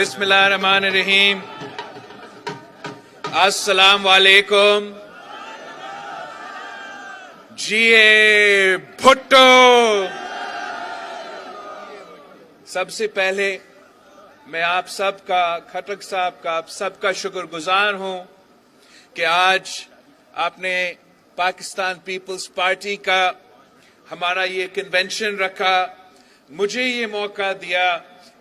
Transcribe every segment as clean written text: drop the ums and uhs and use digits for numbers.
بسم اللہ الرحمن الرحیم. السلام علیکم. جی بھٹو. سب سے پہلے میں آپ سب کا، کھٹک صاحب کا، آپ سب کا شکر گزار ہوں کہ آج آپ نے پاکستان پیپلز پارٹی کا ہمارا یہ کنونشن رکھا، مجھے یہ موقع دیا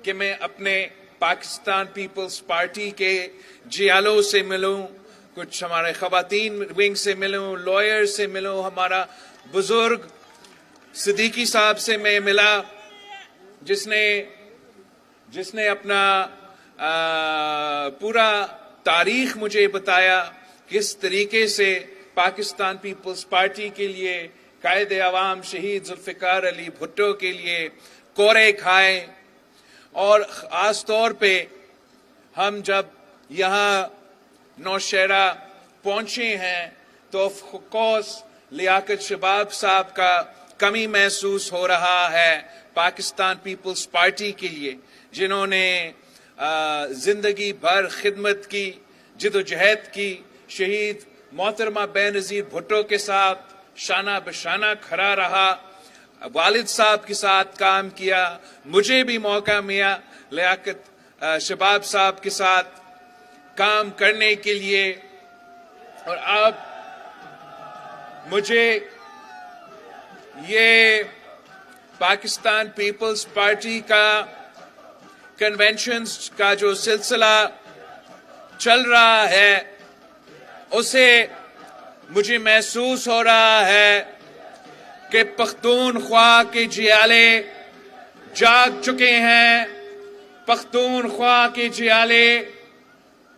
کہ میں اپنے پاکستان پیپلز پارٹی کے جیالوں سے ملوں، کچھ ہمارے خواتین ونگ سے ملوں، لائر سے ملوں، ہمارا بزرگ صدیقی صاحب سے میں ملا جس نے اپنا پورا تاریخ مجھے بتایا، کس طریقے سے پاکستان پیپلز پارٹی کے لیے قائد عوام شہید ذوالفقار علی بھٹو کے لیے کورے کھائے. اور خاص طور پہ ہم جب یہاں نوشہرہ پہنچے ہیں تو آف کورس لیاقت شباب صاحب کا کمی محسوس ہو رہا ہے پاکستان پیپلز پارٹی کے لیے، جنہوں نے زندگی بھر خدمت کی، جدوجہد کی، شہید محترمہ بے نظیر بھٹو کے ساتھ شانہ بشانہ کھڑا رہا، والد صاحب کے ساتھ کام کیا. مجھے بھی موقع ملا لیاقت شباب صاحب کے ساتھ کام کرنے کے لیے، اور اب مجھے یہ پاکستان پیپلز پارٹی کا کنونشنز کا جو سلسلہ چل رہا ہے، اسے مجھے محسوس ہو رہا ہے کہ پختونخوا کے جیالے جاگ چکے ہیں. پختونخوا کے جیالے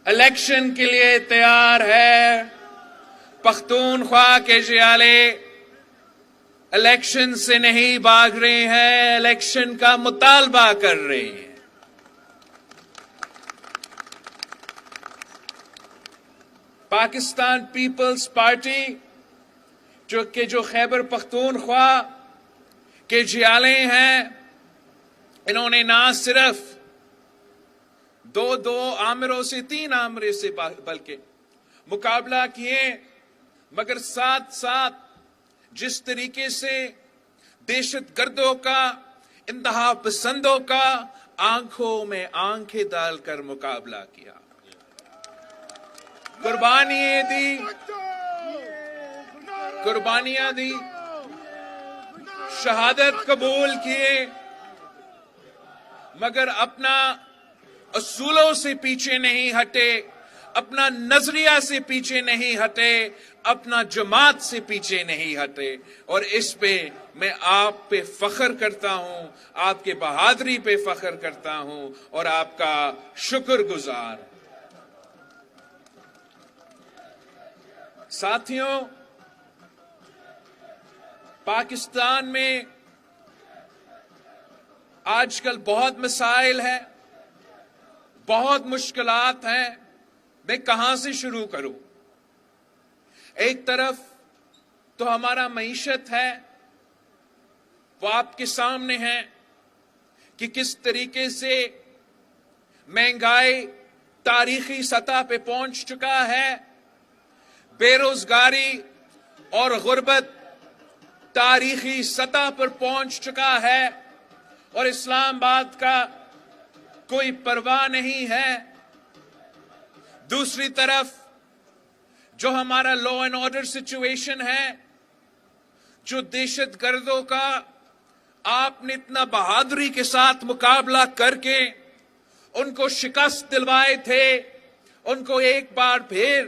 الیکشن کے لیے تیار ہے. پختونخوا کے جیالے الیکشن سے نہیں بھاگ رہے ہیں، الیکشن کا مطالبہ کر رہے ہیں. پاکستان پیپلز پارٹی جو خیبر پختونخوا کے جیالے ہیں، انہوں نے نہ صرف دو آمروں سے، 3 آمرے سے بلکہ مقابلہ کیے، مگر ساتھ ساتھ جس طریقے سے دہشت گردوں کا، انتہا پسندوں کا آنکھوں میں آنکھیں ڈال کر مقابلہ کیا، قربانیاں دی، شہادت قبول کیے، مگر اپنا اصولوں سے پیچھے نہیں ہٹے، اپنا نظریہ سے پیچھے نہیں ہٹے، اپنا جماعت سے پیچھے نہیں ہٹے. اور اس پہ میں آپ پہ فخر کرتا ہوں، آپ کے بہادری پہ فخر کرتا ہوں اور آپ کا شکر گزار. ساتھیوں، پاکستان میں آج کل بہت مسائل ہیں، بہت مشکلات ہیں. میں کہاں سے شروع کروں؟ ایک طرف تو ہمارا معیشت ہے، وہ آپ کے سامنے ہے کہ کس طریقے سے مہنگائی تاریخی سطح پہ پہنچ چکا ہے، بے روزگاری اور غربت تاریخی سطح پر پہنچ چکا ہے، اور اسلام آباد کا کوئی پرواہ نہیں ہے. دوسری طرف جو ہمارا لا اینڈ آرڈر سچویشن ہے، جو دہشت گردوں کا آپ نے اتنا بہادری کے ساتھ مقابلہ کر کے ان کو شکست دلوائے تھے، ان کو ایک بار پھر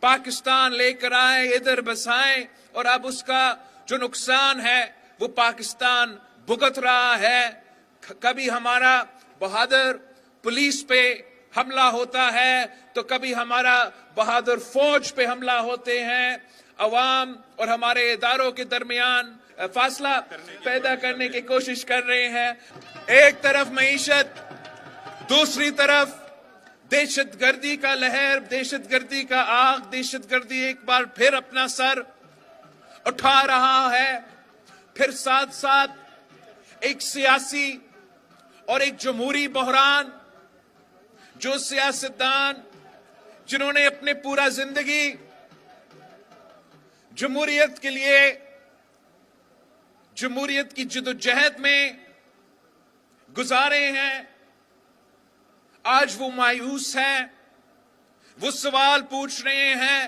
پاکستان لے کر آئے، ادھر بسائیں، اور اب اس کا جو نقصان ہے وہ پاکستان بھگت رہا ہے. کبھی ہمارا بہادر پولیس پہ حملہ ہوتا ہے تو کبھی ہمارا بہادر فوج پہ حملہ ہوتے ہیں. عوام اور ہمارے اداروں کے درمیان فاصلہ پیدا کرنے کی کوشش کر رہے ہیں. ایک طرف معیشت، دوسری طرف دہشت گردی کا لہر، دہشت گردی کا آگ، دہشت گردی ایک بار پھر اپنا سر اٹھا رہا ہے. پھر ساتھ ساتھ ایک سیاسی اور ایک جمہوری بحران جو سیاستدان جنہوں نے اپنے پورا زندگی جمہوریت کے لیے جمہوریت کی جدوجہد میں گزارے ہیں، آج وہ مایوس ہیں، وہ سوال پوچھ رہے ہیں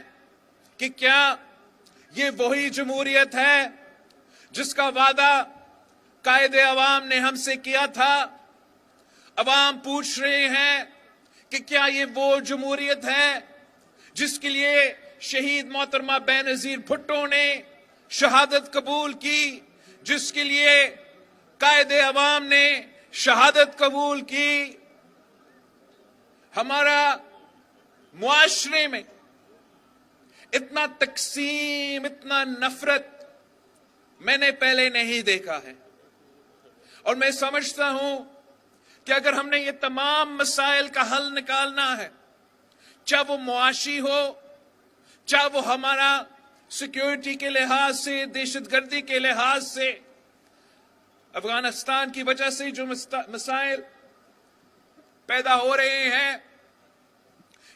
کہ کیا یہ وہی جمہوریت ہے جس کا وعدہ قائد عوام نے ہم سے کیا تھا؟ عوام پوچھ رہے ہیں کہ کیا یہ وہ جمہوریت ہے جس کے لیے شہید محترمہ بینظیر بھٹو نے شہادت قبول کی، جس کے لیے قائد عوام نے شہادت قبول کی؟ ہمارا معاشرے میں اتنا تقسیم، اتنا نفرت میں نے پہلے نہیں دیکھا ہے، اور میں سمجھتا ہوں کہ اگر ہم نے یہ تمام مسائل کا حل نکالنا ہے، چاہے وہ معاشی ہو، چاہے وہ ہمارا سیکیورٹی کے لحاظ سے، دہشت گردی کے لحاظ سے، افغانستان کی وجہ سے جو مسائل پیدا ہو رہے ہیں،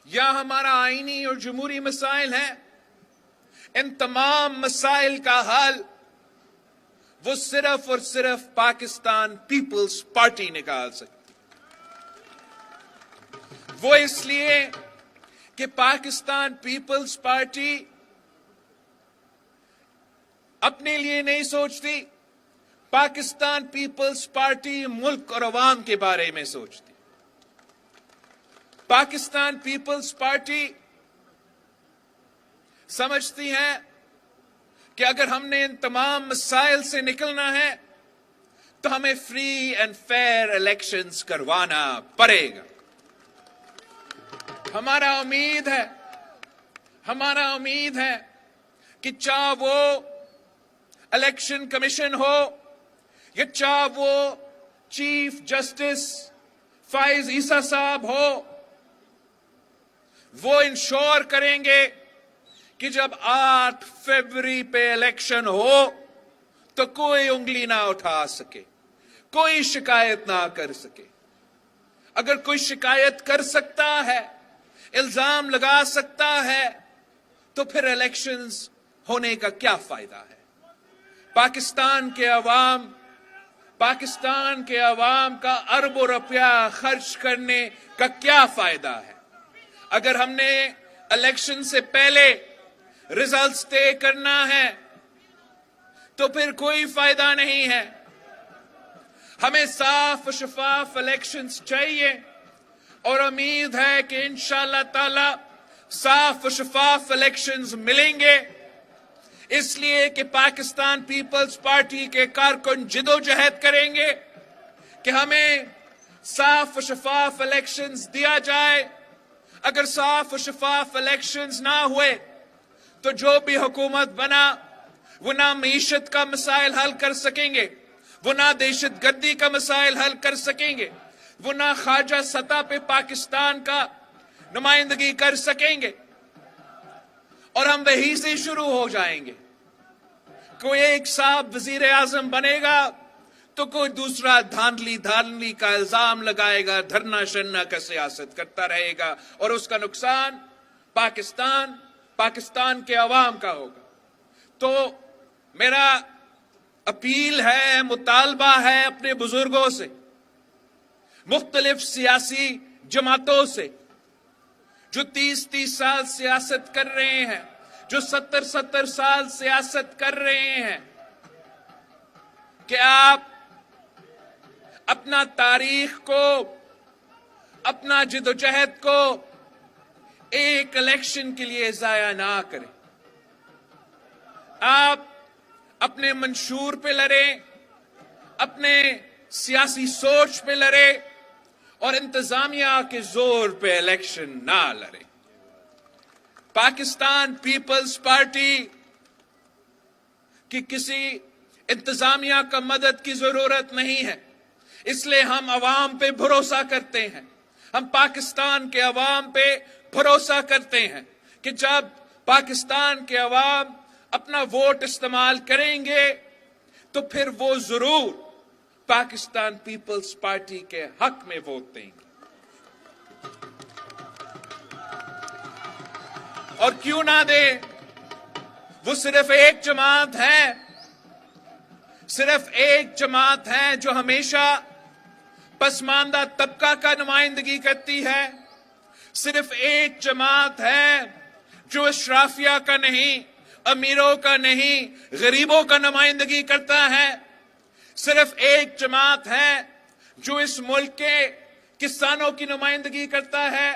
یا ہمارا آئینی اور جمہوری مسائل ہیں، ان تمام مسائل کا حل وہ صرف اور صرف پاکستان پیپلز پارٹی نکال سکتی۔ وہ اس لیے کہ پاکستان پیپلز پارٹی اپنے لیے نہیں سوچتی، پاکستان پیپلز پارٹی ملک اور عوام کے بارے میں سوچتی۔ پاکستان پیپلز پارٹی سمجھتی ہے کہ اگر ہم نے ان تمام مسائل سے نکلنا ہے تو ہمیں فری اینڈ فیئر الیکشنز کروانا پڑے گا۔ ہمارا امید ہے کہ چاہے وہ الیکشن کمیشن ہو یا چاہے وہ چیف جسٹس فائز عیسیٰ صاحب ہو، وہ انشور کریں گے کہ جب 8 فروری پہ الیکشن ہو تو کوئی انگلی نہ اٹھا سکے، کوئی شکایت نہ کر سکے۔ اگر کوئی شکایت کر سکتا ہے، الزام لگا سکتا ہے، تو پھر الیکشنز ہونے کا کیا فائدہ ہے؟ پاکستان کے عوام کا اربوں روپیہ خرچ کرنے کا کیا فائدہ ہے؟ اگر ہم نے الیکشن سے پہلے ریزلٹس طے کرنا ہے تو پھر کوئی فائدہ نہیں ہے۔ ہمیں صاف و شفاف الیکشنز چاہیے، اور امید ہے کہ انشاءاللہ تعالی صاف و شفاف الیکشنز ملیں گے، اس لیے کہ پاکستان پیپلز پارٹی کے کارکن جدوجہد کریں گے کہ ہمیں صاف و شفاف الیکشنز دیا جائے۔ اگر صاف و شفاف الیکشنز نہ ہوئے تو جو بھی حکومت بنا وہ نہ معیشت کا مسائل حل کر سکیں گے، وہ نہ دہشت گردی کا مسائل حل کر سکیں گے، وہ نہ خارجہ سطح پہ پاکستان کا نمائندگی کر سکیں گے، اور ہم وہیں سے شروع ہو جائیں گے۔ کوئی ایک صاحب وزیر اعظم بنے گا تو کوئی دوسرا دھاندلی کا الزام لگائے گا، دھرنا شرنا کا سیاست کرتا رہے گا، اور اس کا نقصان پاکستان کے عوام کا ہوگا۔ تو میرا اپیل ہے، مطالبہ ہے اپنے بزرگوں سے، مختلف سیاسی جماعتوں سے جو 30 سال سیاست کر رہے ہیں، جو 70 سال سیاست کر رہے ہیں، کہ آپ اپنا تاریخ کو، اپنا جدوجہد کو ایک الیکشن کے لیے ضائع نہ کریں۔ آپ اپنے منشور پہ لڑیں، اپنے سیاسی سوچ پہ لڑیں، اور انتظامیہ کے زور پہ الیکشن نہ لڑیں۔ پاکستان پیپلز پارٹی کی کسی انتظامیہ کا مدد کی ضرورت نہیں ہے، اس لیے ہم عوام پہ بھروسہ کرتے ہیں، ہم پاکستان کے عوام پہ بھروسہ کرتے ہیں کہ جب پاکستان کے عوام اپنا ووٹ استعمال کریں گے تو پھر وہ ضرور پاکستان پیپلز پارٹی کے حق میں ووٹ دیں گے۔ اور کیوں نہ دے؟ وہ صرف ایک جماعت ہے، صرف ایک جماعت ہے جو ہمیشہ پسماندہ طبقہ کا نمائندگی کرتی ہے، صرف ایک جماعت ہے جو اشرافیہ کا نہیں، امیروں کا نہیں، غریبوں کا نمائندگی کرتا ہے، صرف ایک جماعت ہے جو اس ملک کے کسانوں کی نمائندگی کرتا ہے،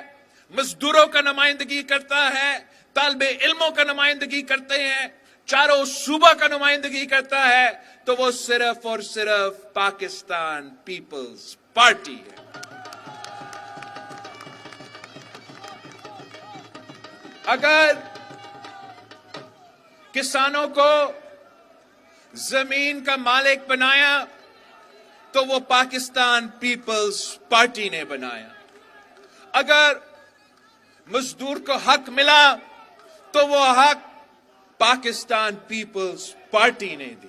مزدوروں کا نمائندگی کرتا ہے، طالب علموں کا نمائندگی کرتے ہیں، چاروں صوبہ کا نمائندگی کرتا ہے، تو وہ صرف اور صرف پاکستان پیپلز پارٹی ہے۔ اگر کسانوں کو زمین کا مالک بنایا تو وہ پاکستان پیپلز پارٹی نے بنایا، اگر مزدور کو حق ملا تو وہ حق پاکستان پیپلز پارٹی نے دی۔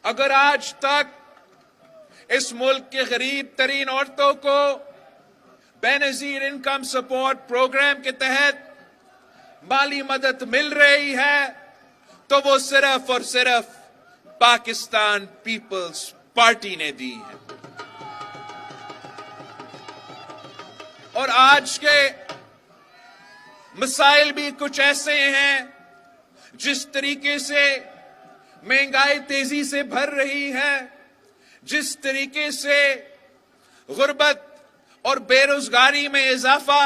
اگر آج تک اس ملک کے غریب ترین عورتوں کو بے نظیر انکم سپورٹ پروگرام کے تحت مالی مدد مل رہی ہے تو وہ صرف اور صرف پاکستان پیپلز پارٹی نے دی ہے۔ اور آج کے مسائل بھی کچھ ایسے ہیں، جس طریقے سے مہنگائی تیزی سے بڑھ رہی ہے، جس طریقے سے غربت اور بے روزگاری میں اضافہ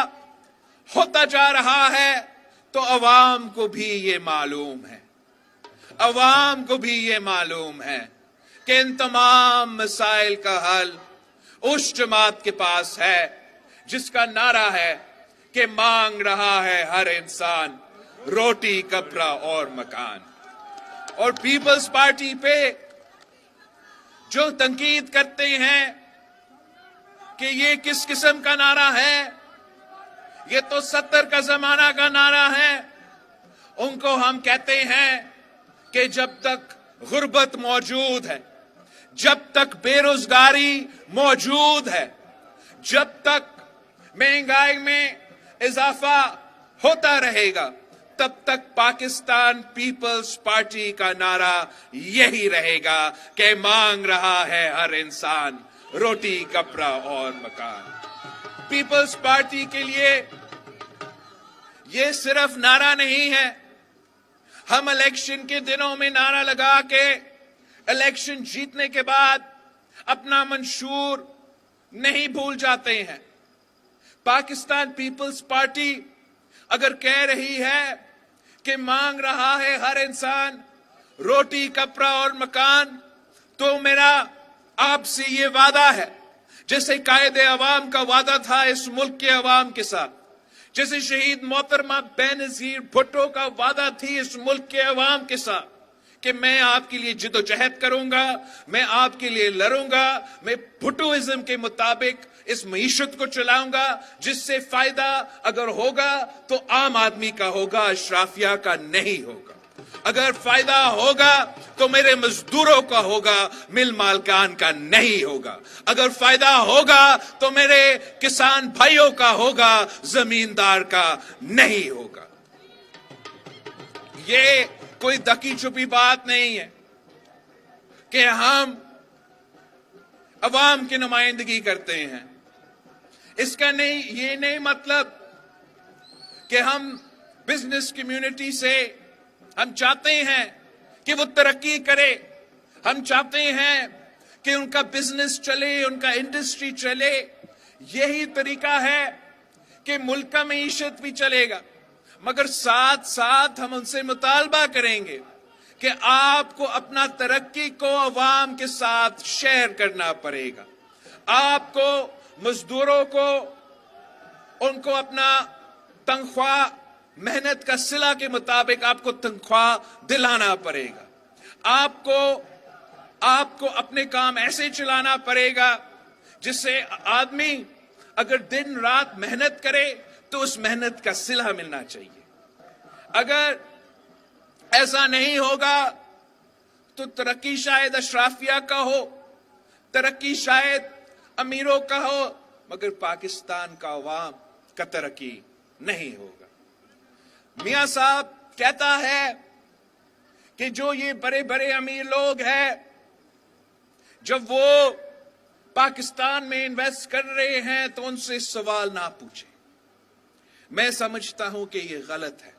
ہوتا جا رہا ہے، تو عوام کو بھی یہ معلوم ہے، عوام کو بھی یہ معلوم ہے کہ ان تمام مسائل کا حل اس جماعت کے پاس ہے جس کا نعرہ ہے کہ مانگ رہا ہے ہر انسان روٹی، کپڑا اور مکان۔ اور پیپلز پارٹی پہ جو تنقید کرتے ہیں کہ یہ کس قسم کا نعرہ ہے، یہ تو 70 کا زمانہ کا نعرہ ہے، ان کو ہم کہتے ہیں کہ جب تک غربت موجود ہے، جب تک بے روزگاری موجود ہے، جب تک مہنگائی میں اضافہ ہوتا رہے گا، تب تک پاکستان پیپلز پارٹی کا نعرہ یہی رہے گا کہ مانگ رہا ہے ہر انسان روٹی، کپڑا اور مکان۔ پیپلز پارٹی کے لیے یہ صرف نعرہ نہیں ہے، ہم الیکشن کے دنوں میں نعرہ لگا کے الیکشن جیتنے کے بعد اپنا منشور نہیں بھول جاتے ہیں۔ پاکستان پیپلز پارٹی اگر کہہ رہی ہے کہ مانگ رہا ہے ہر انسان روٹی، کپڑا اور مکان، تو میرا آپ سے یہ وعدہ ہے، جیسے قائد عوام کا وعدہ تھا اس ملک کے عوام کے ساتھ، جیسے شہید محترمہ بے نظیر بھٹو کا وعدہ تھی اس ملک کے عوام کے ساتھ، کہ میں آپ کے لیے جد و جہد کروں گا، میں آپ کے لیے لڑوں گا، میں بھٹوازم کے مطابق اس معیشت کو چلاؤں گا، جس سے فائدہ اگر ہوگا تو عام آدمی کا ہوگا، اشرافیہ کا نہیں ہوگا۔ اگر فائدہ ہوگا تو میرے مزدوروں کا ہوگا، مل مالکان کا نہیں ہوگا۔ اگر فائدہ ہوگا تو میرے کسان بھائیوں کا ہوگا، زمیندار کا نہیں ہوگا۔ یہ کوئی دکی چھپی بات نہیں ہے کہ ہم عوام کی نمائندگی کرتے ہیں۔ اس کا یہ نہیں مطلب کہ ہم بزنس کمیونٹی سے ہم چاہتے ہیں کہ وہ ترقی کرے، ہم چاہتے ہیں کہ ان کا بزنس چلے، ان کا انڈسٹری چلے۔ یہی طریقہ ہے کہ ملک کا معیشت بھی چلے گا، مگر ساتھ ساتھ ہم ان سے مطالبہ کریں گے کہ آپ کو اپنا ترقی کو عوام کے ساتھ شیئر کرنا پڑے گا، آپ کو مزدوروں کو ان کو اپنا تنخواہ محنت کا صلہ کے مطابق آپ کو تنخواہ دلانا پڑے گا، آپ کو اپنے کام ایسے چلانا پڑے گا جس سے آدمی اگر دن رات محنت کرے تو اس محنت کا صلہ ملنا چاہیے۔ اگر ایسا نہیں ہوگا تو ترقی شاید اشرافیہ کا ہو، ترقی شاید امیروں کا ہو، مگر پاکستان کا عوام کا ترقی نہیں ہوگا۔ میاں صاحب کہتا ہے کہ جو یہ بڑے بڑے امیر لوگ ہیں جب وہ پاکستان میں انویسٹ کر رہے ہیں تو ان سے سوال نہ پوچھیں. میں سمجھتا ہوں کہ یہ غلط ہے.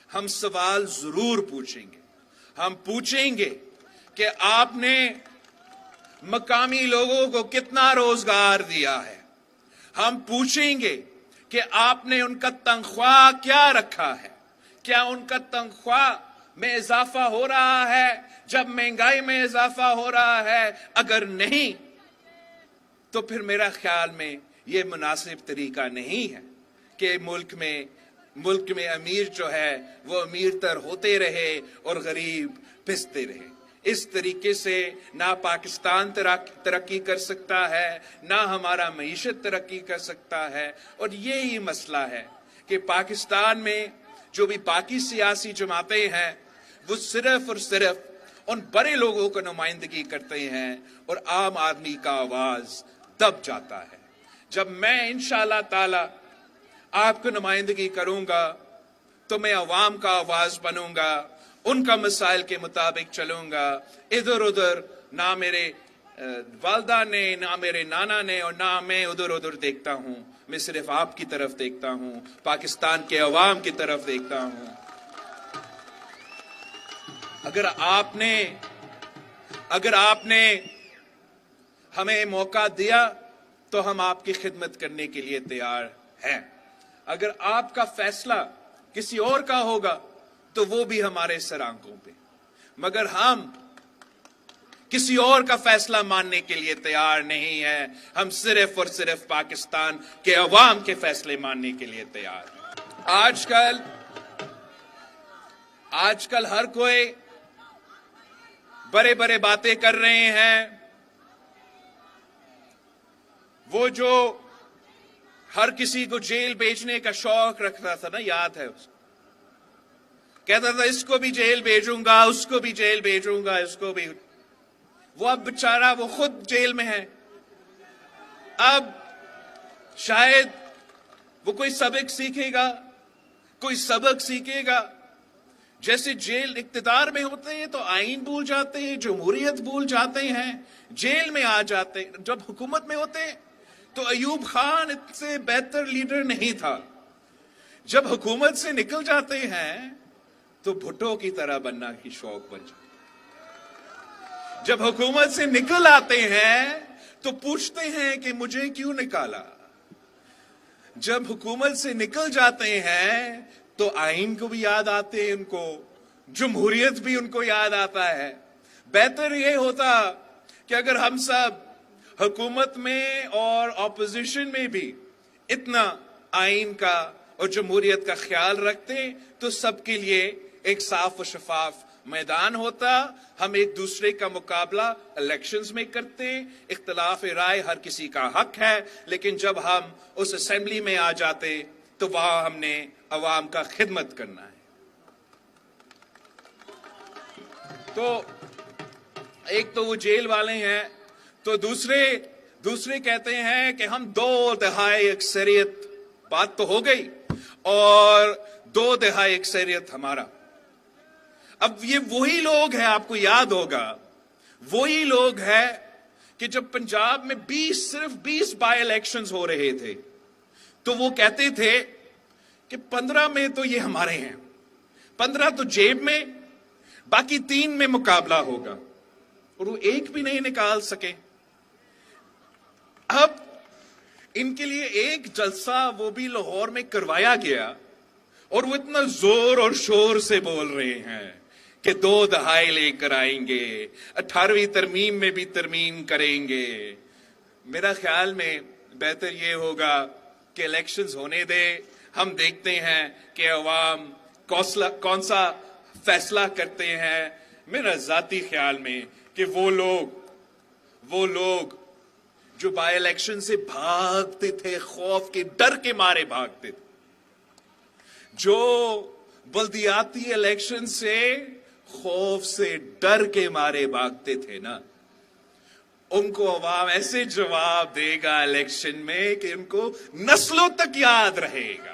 ہم سوال ضرور پوچھیں گے. ہم پوچھیں گے کہ آپ نے مقامی لوگوں کو کتنا روزگار دیا ہے. ہم پوچھیں گے کہ آپ نے ان کا تنخواہ کیا رکھا ہے. کیا ان کا تنخواہ میں اضافہ ہو رہا ہے جب مہنگائی میں اضافہ ہو رہا ہے؟ اگر نہیں تو پھر میرا خیال میں یہ مناسب طریقہ نہیں ہے کہ ملک میں امیر جو ہے وہ امیر تر ہوتے رہے اور غریب پستے رہے. اس طریقے سے نہ پاکستان ترقی کر سکتا ہے نہ ہمارا معیشت ترقی کر سکتا ہے. اور یہی مسئلہ ہے کہ پاکستان میں جو بھی باقی سیاسی جماعتیں ہیں وہ صرف اور صرف ان بڑے لوگوں کو نمائندگی کرتے ہیں اور عام آدمی کا آواز دب جاتا ہے. جب میں انشاءاللہ تعالی آپ کو نمائندگی کروں گا تو میں عوام کا آواز بنوں گا, ان کا مسائل کے مطابق چلوں گا. ادھر ادھر نہ میرے والدہ نے نہ میرے نانا نے اور نہ میں ادھر دیکھتا ہوں. میں صرف آپ کی طرف دیکھتا ہوں, پاکستان کے عوام کی طرف دیکھتا ہوں. اگر آپ نے ہمیں موقع دیا تو ہم آپ کی خدمت کرنے کے لیے تیار ہیں. اگر آپ کا فیصلہ کسی اور کا ہوگا تو وہ بھی ہمارے سر آنکھوں پہ, مگر ہم کسی اور کا فیصلہ ماننے کے لیے تیار نہیں ہے. ہم صرف اور صرف پاکستان کے عوام کے فیصلے ماننے کے لیے تیار ہیں. آج کل ہر کوئی بڑے باتیں کر رہے ہیں. وہ جو ہر کسی کو جیل بھیجنے کا شوق رکھتا تھا نا, یاد ہے اس کو, کہتا تھا اس کو بھی جیل بھیجوں گا, اس کو بھی جیل بھیجوں گا, اس کو بھی. وہ اب بیچارہ وہ خود جیل میں ہے. اب شاید وہ کوئی سبق سیکھے گا. جیسے جیل اقتدار میں ہوتے ہیں تو آئین بھول جاتے ہیں, جمہوریت بھول جاتے ہیں, جیل میں آ جاتے ہیں. جب حکومت میں ہوتے ہیں تو ایوب خان اس سے بہتر لیڈر نہیں تھا. جب حکومت سے نکل جاتے ہیں تو بھٹو کی طرح بننا کی شوق بن جاتا. جب حکومت سے نکل آتے ہیں تو پوچھتے ہیں کہ مجھے کیوں نکالا. جب حکومت سے نکل جاتے ہیں تو آئین کو بھی یاد آتے ہیں, ان کو جمہوریت بھی ان کو یاد آتا ہے. بہتر یہ ہوتا کہ اگر ہم سب حکومت میں اور اپوزیشن میں بھی اتنا آئین کا اور جمہوریت کا خیال رکھتے تو سب کے لیے ایک صاف و شفاف میدان ہوتا. ہم ایک دوسرے کا مقابلہ الیکشنز میں کرتے. اختلاف رائے ہر کسی کا حق ہے, لیکن جب ہم اس اسمبلی میں آ جاتے تو وہاں ہم نے عوام کا خدمت کرنا ہے. تو ایک تو وہ جیل والے ہیں, تو دوسرے کہتے ہیں کہ ہم 2/3 اکثریت, بات تو ہو گئی, اور 2/3 اکثریت ہمارا. اب یہ وہی لوگ ہیں, آپ کو یاد ہوگا, وہی لوگ ہیں کہ جب پنجاب میں صرف 20 بائی الیکشنز ہو رہے تھے تو وہ کہتے تھے کہ 15 میں تو یہ ہمارے ہیں, 15 تو جیب میں, باقی 3 میں مقابلہ ہوگا, اور وہ ایک بھی نہیں نکال سکے. اب ان کے لیے ایک جلسہ وہ بھی لاہور میں کروایا گیا, اور وہ اتنا زور اور شور سے بول رہے ہیں کہ 2/2 لے کر آئیں گے, 18ویں ترمیم میں بھی ترمیم کریں گے. میرا خیال میں بہتر یہ ہوگا کہ الیکشنز ہونے دے, ہم دیکھتے ہیں کہ عوام کون سا فیصلہ کرتے ہیں. میرا ذاتی خیال میں کہ وہ لوگ جو بائی الیکشن سے بھاگتے تھے, خوف کے ڈر کے مارے بھاگتے تھے, جو بلدیاتی الیکشن سے خوف سے ڈر کے مارے بھاگتے تھے نا, ان کو عوام ایسے جواب دے گا الیکشن میں کہ ان کو نسلوں تک یاد رہے گا.